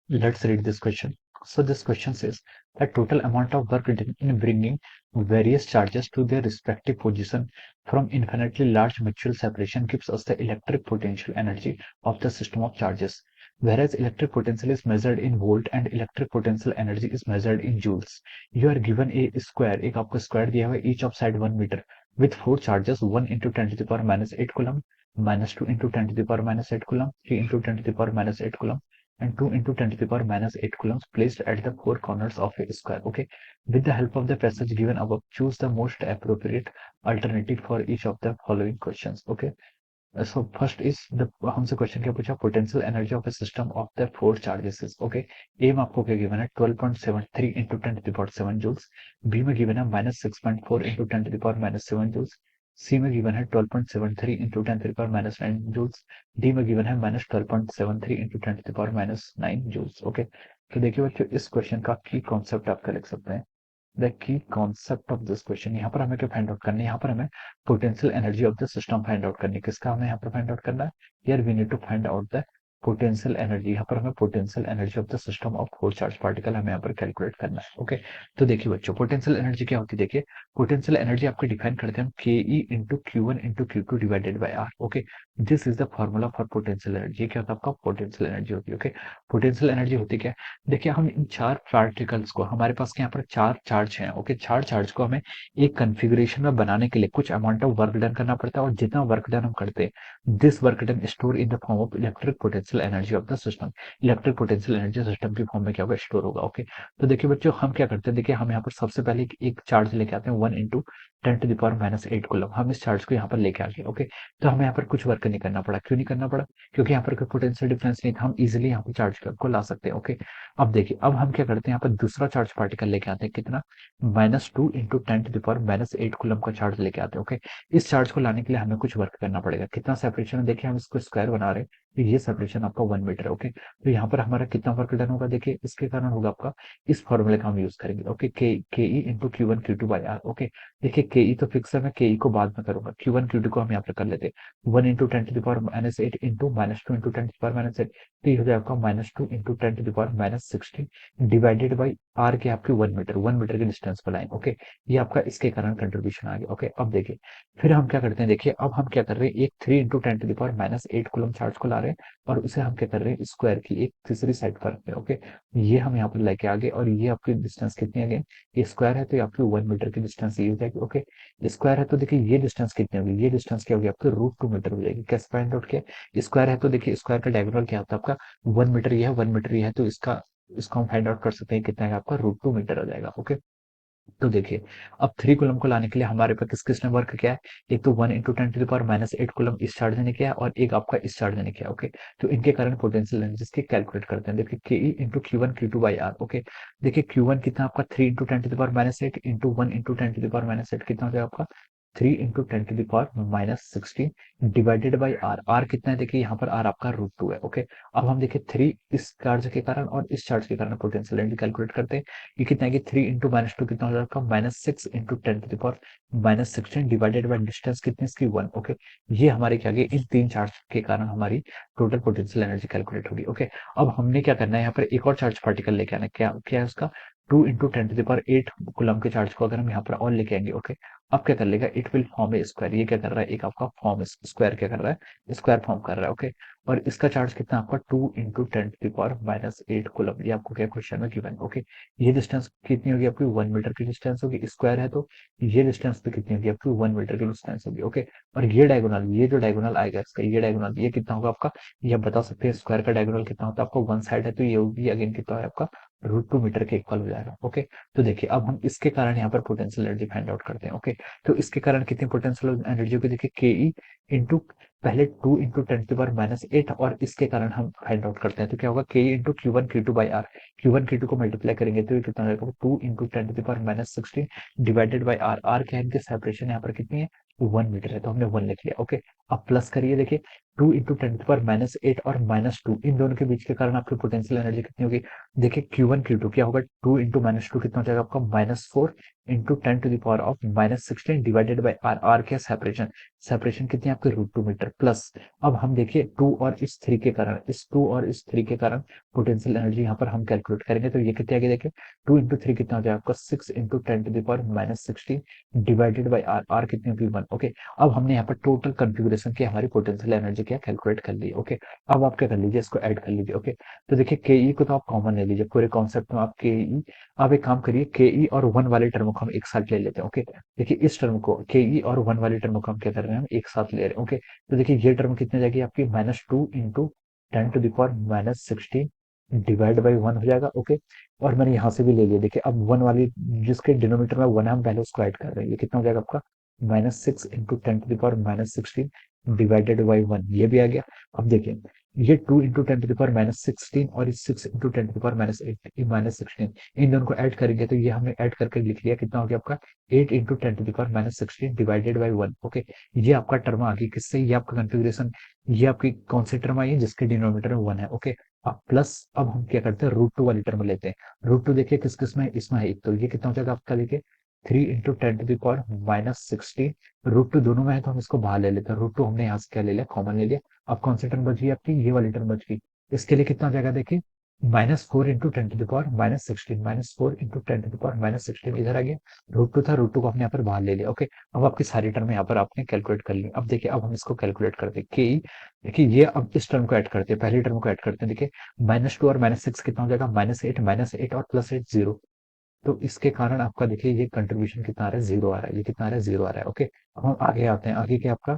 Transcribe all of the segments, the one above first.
Let's read this question. So this question says the total amount of work done in bringing various charges to their respective position from infinitely large mutual separation gives us the electric potential energy of the system of charges. Whereas electric potential is measured in volt and electric potential energy is measured in joules. You are given a square, एक आपको square दिया हुआ है, each of side 1 meter with 4 charges, 1 into 10 to the power minus 8 coulomb, minus 2 into 10 to the power minus 8 coulomb, 3 into 10 to the power minus 8 coulomb, and 2 into 10 to the power minus 8 coulombs placed at the four corners of a square. Okay, with the help of the passage given above, choose the most appropriate alternative for each of the following questions. Okay, so first is the हमसे question क्या पूछा, potential energy of a system of the four charges. Okay, A में आपको क्या given है 12.73 into 10 to the power 7 joules, B में given है -6.4 into 10 to the power -7 joules, C में गिवन है 12.73 into 10 to the power -9 joules, D में given है -12.73 into 10 to the power -9 joules. Okay, तो देखिए बच्चों इस क्वेश्चन का की कॉन्सेप्ट आपका लिख सकते हैं. The key concept of this question, यहाँ पर हमें क्या फाइंड आउट करना है, यहाँ पर हमें potential energy of the system find out करनी है. किसका हमें यहाँ पर फाइंड आउट करना है, here we need to find out the potential energy. यहाँ पर हमें potential energy of the system of four charge particle हमें यहाँ पर कैलकुलेट करना है. ओके, तो देखिए बच्चों पोटेंशियल एनर्जी क्या होती है. देखिए पोटेंशियल एनर्जी आपको डिफाइन करते हैं हम के ई into Q one into Q two divided by R. Okay, this is the formula for potential energy. ये क्या होता है आपका पोटेंशियल एनर्जी होती है. ओके, पोटेंशियल एनर्जी होती क्या है, देखिए हम इन चार पार्टिकल्स को, हमारे पास यहाँ पर चार चार्ज हैं. ओके, चार चार्ज को हमें एक कन्फिग्रेशन में बनाने के लिए कुछ अमाउंट ऑफ वर्क डन करना पड़ता है, और जितना वर्क डन हम करते हैं this work done store in the form of electric potential energy of the system. Electric potential energy system की फॉर्म में क्या होगा, स्टोर होगा. ओके, तो देखिए बच्चों हम क्या करते हैं, देखिए हम यहाँ पर सबसे पहले एक चार्ज लेके आते हैं 1 into 10 to the power -8 coulomb. हम इस चार्ज को यहाँ पर लेके आ गए. ओके, तो हमें यहाँ पर कुछ वर्क नहीं करना पड़ा. क्यों नहीं करना पड़ा, क्योंकि यहाँ पर कोई पोटेंशियल डिफरेंस नहीं था, हम इजिली यहाँ पर चार्ज को ला सकते हैं. ओके, अब देखिए अब हम क्या करते हैं, यहाँ पर दूसरा चार्ज पार्टिकल लेके आते हैं. कितना, -2 into 10 to the power -8 coulomb का चार्ज लेके आते हैं. ओके, इस चार्ज को लाने के लिए हमें कुछ वर्क करना पड़ेगा. कितना सेपरेशन है, देखिए हम इसको स्क्वायर बना रहे हैं, तो ये सेपरेशन आपका 1 मीटर है. ओके, तो यहाँ पर हमारा कितना वर्क डन होगा, देखिए इसके कारण होगा आपका, इस फॉर्मूले का हम यूज करेंगे. Okay, K E into Q one Q two by R. Okay, देखिए के ई तो फिक्स है, मैं के ई को बाद में करूंगा, क्यू वन क्यू टू को हम यहाँ पर कर लेते हैं 1 into 10 to the power -8 into -2 into 10 to the power -8, तो ये हो जाएगा -2 into 10 to the power -16 divided by R के आपके 1 मीटर के डिस्टेंस पर लाइन. ओके, ये आपका इसके कारण कंट्रीब्यूशन आ गया. ओके, अब देखिए फिर हम क्या करते हैं, देखिए अब हम क्या कर रहे हैं, एक 3 into 10 to the power -8 coulomb charge को ला रहे हैं, और उसे हम क्या कर रहे हैं, स्क्वायर की एक तीसरी साइड पर रखते हैं. ओके, ये हम यहाँ पर लेके आ गए, और ये आपकी डिस्टेंस कितनी है, अगेन ये स्क्वायर है तो ये आपकी 1 मीटर की डिस्टेंस ये हो जाएगी. ओके, स्क्वायर है तो देखिए ये डिस्टेंस कितनी होगी, ये डिस्टेंस क्या होगी आपकी √2 मीटर हो जाएगी. कैसे फाइंड आउट किया, स्क्वायर है तो देखिए स्क्वायर का डायगोनल क्या होता है आपका 1 मीटर, ये है 1 मीटर ये है, तो इसका इसको हम फाइंड आउट कर सकते हैं कितना है आपका √2 मीटर हो जाएगा. ओके, तो देखिए अब 3 कूलम को लाने के लिए हमारे पास किस किसने वर्क किया है, एक तो 1 into 10 to the power -8 coulomb इस चार्ज ने किया है, और एक आपका इस चार्ज ने किया. ओके, तो इनके कारण पोटेंशियल एनर्जी की कैलकुलेट करते हैं. देखिए के ई into Q one Q two by R. Okay, देखिए क्यू वन कितना आपका 3 into 10 to the power -8 into 1 into 10 to the power -8 कितना हो जाएगा आपका 3 into 10 to the power -16 divided by R. R कितना है, देखिए यहाँ पर आर आपका √2 है. ओके, अब हम देखिए 3 इस चार्ज के कारण और इस चार्ज के कारण पोटेंशियल एनर्जी कैलकुलेट करते हैं. ये कितना है कि 3 इंटू -2 कितना हो जाएगा आपका -6 into 10 to the power -16 divided by distance कितनी इसकी 1. ओके, ये हमारे क्या गए, इन तीन चार्ज के कारण हमारी टोटल पोटेंशियल एनर्जी कैलकुलेट होगी. ओके, अब हमने क्या करना है, यहाँ पर एक और चार्ज पार्टिकल लेके आना है. क्या क्या है उसका 2 into 10 to the power 8 coulomb के चार्ज को अगर हम यहाँ पर और लेके आएंगे. ओके, अब क्या कर लेगा, it will form A square. ये क्या कर रहा है, एक आपका फॉर्म स्क्वायर क्या कर रहा है, स्क्वायर फॉर्म कर रहा है. ओके, और इसका चार्ज कितना आपका 2 into 10 to the power -8 coulomb. ये आपको क्या क्वेश्चन में गिवन. ओके, ये डिस्टेंस कितनी होगी आपकी 1 मीटर की डिस्टेंस होगी, स्क्वायर है तो ये डिस्टेंस भी कितनी होगी आपकी 1 मीटर की डिस्टेंस होगी. ओके, और ये डायगोनल, ये जो डायगोनल आएगा इसका, ये डायगोनल ये कितना होगा आपका, ये आप बता सकते हैं स्क्वायर का डायगोनल कितना होता है आपका, वन साइड है तो ये होगी अगेन कितना है आपका √2 मीटर के इक्वल हो जाएगा. ओके, तो देखिए अब हम इसके कारण यहाँ पर पोटेंशियल एनर्जी फाइंड आउट करते हैं. ओके, तो इसके कारण कितनी पोटेंशियल एनर्जी होगी, देखिए के ई इंटू पहले 2 इंटू 10 टू पावर -8, और इसके कारण हम फाइंड आउट करते हैं तो क्या होगा K E into Q one Q two by R. Q one Q two को मल्टीप्लाई करेंगे तो ये कितना हो जाएगा 2 into 10 to power -16 divided by R. R क्या है, इनकी सेपरेशन यहाँ पर कितनी है 1 मीटर है, तो हमने 1 लिख लिया. ओके, अब प्लस करिए, देखिए 2 इंटू 10⁻⁸ और -2 इन दोनों के बीच के कारण आपकी पोटेंशियल एनर्जी कितनी होगी? देखिए Q1 Q2 क्या होगा, 2 इंटू -2 कितना हो जाएगा आपका? -4 into 10⁻⁻16 divided by R. R क्या? सेपरेशन। सेपरेशन कितनी है आपकी? √2 मीटर प्लस। अब हम देखिए 2 और इस 3 के कारण, इस 2 और इस 3 के कारण पोटेंशियल एनर्जी यहाँ पर हम कैलकुलेट करेंगे तो ये कितनी आगे देखिए 2 इंटू 3 कितना हो जाएगा आपका? 6 into 10⁻⁻16 divided by R. R कितनी होगी? 1। ओके, अब हमने यहाँ पर टोटल कॉन्फ़िगरेशन की हमारी पोटेंशियल एनर्जी क्या कैलकुलेट कर ली। ओके, अब आप क्या कर लीजिए, इसको ऐड कर लीजिए। ओके, तो देखिए के ई को तो आप कॉमन ले लीजिए पूरे कॉन्सेप्ट में। आप के ई, आप एक काम करिए, के ई और 1 वाले टर्म को हम एक साथ ले लेते हैं। ओके, देखिए इस टर्म को, के ई और 1 वाले टर्म को हम क्या कर रहे हैं, हम एक साथ ले रहे हैं। ओके, तो देखिए ये टर्म कितनी जाएगी आपकी? -2 इंटू 10⁻⁻16 डिवाइड बाई 1 हो जाएगा। ओके, और मैंने यहाँ से भी ले लिया। देखिए अब 1 वाली जिसके डिनोमिनेटर में 1 है, हम पहले उसको ऐड कर रहे हैं। ये कितना हो जाएगा आपका? -6 इंटू 10⁻⁻16 डिवाइडेड बाई 1, ये भी आ गया। अब देखिए ये 2 इंटू 10⁻⁻16 और इस 6 इंटू 10⁻⁻16 इन दोनों को ऐड करेंगे तो ये हमने ऐड करके लिख लिया। कितना हो गया आपका? 8 इंटू 10⁻⁻16 डिवाइडेड बाई 1। ओके, ये आपका टर्म आ गई किससे? ये आपका कॉन्फ़िगरेशन, ये आपकी कौन सी टर्म आई है जिसके डिनोमिनेटर में 1 है। ओके, अब प्लस, अब हम क्या करते हैं, √2 वाली टर्म लेते हैं। √2 देखिए किस किस में है? इसमें है एक, तो ये कितना हो जाएगा आपका? देखिए 3 इंटू 10⁻⁻16, √2 दोनों में है तो हम इसको बाहर ले लेते हैं। √2 हमने यहाँ से क्या ले लिया? कॉमन ले लिया। अब कौन सी टर्म बच गई आपकी? ये वाली टर्म बच गई। इसके लिए कितना हो जाएगा देखिए? -4 इंटू 10⁻⁻16, -4 इंटू 10⁻⁻16 इधर आ गया। √2 था, √2 को हमने यहाँ पर बाहर ले लिया। ओके, अब आपकी सारी टर्म यहाँ पर आपने कैलकुलेट कर ली। अब देखिए अब हम इसको कैलकुलेट करते हैं के ई। देखिए ये अब इस टर्म को ऐड करते हैं, पहली टर्म को ऐड करते हैं। देखिए -2 और -6 कितना हो जाएगा? -8, -8 और +8 0। तो इसके कारण आपका देखिए ये कंट्रीब्यूशन कितना आ रहा है? 0 आ रहा है। ये कितना आ रहा है? 0 आ रहा है। ओके, अब हम आगे आते हैं। आगे क्या आपका?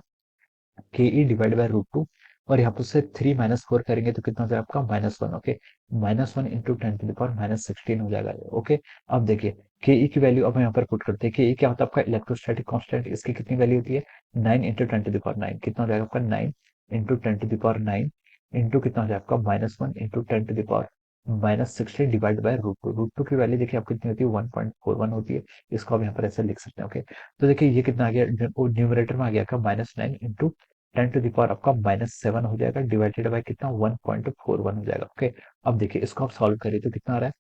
के ई डिवाइड बाय √2 और यहाँ पर से 3 -4 करेंगे तो कितना हो जाएगा आपका? -1। ओके, -1 इंटू 10⁻⁻16 हो जाएगा। ओके, अब देखिए के ई की वैल्यू अब हम यहाँ पर पुट करते हैं। के ई क्या होता है आपका? Electrostatic constant. इसकी कितनी वैल्यू होती है? 9 इंटू 10⁹ कितना हो जाएगा आपका? 9 इंटू 10⁹ इंटू कितना हो जाएगा आपका? -1 इंटू 10⁻⁻16 डिवाइड बाय √2। √2 की वैल्यू देखिए आपकी कितनी होती है? 1.41 होती है। इसको आप यहाँ पर ऐसे लिख सकते हैं। ओके, तो देखिए ये कितना आ गया? न्यूमरेटर में आ गया आपका -9 इंटू 10⁻⁻ आपका -7 हो जाएगा डिवाइडेड बाय कितना? 1.41 हो जाएगा। ओके, अब देखिए इसको आप सॉल्व करिए तो कितना आ रहा है?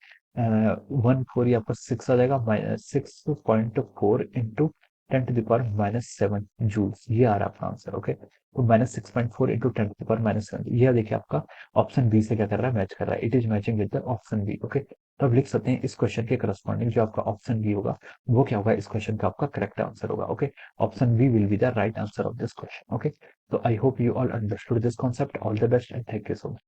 1 4 ये आपका 6 आ जाएगा। 6.4 इंटू 10⁻⁻7 जूल्स, ये आ रहा है आपका आंसर। ओके, तो -6.4 इंटू 10⁻⁻7, ये देखिए आपका ऑप्शन बी से क्या कर रहा है? मैच कर रहा है। It is matching with the option B. Okay, तो आप लिख सकते हैं इस क्वेश्चन के करस्पॉन्डिंग जो आपका ऑप्शन बी होगा वो क्या होगा? इस क्वेश्चन का आपका करेक्ट आंसर होगा। Okay, option B will be the right answer of this question. Okay, so I hope you all understood this concept. All the best and thank you so much.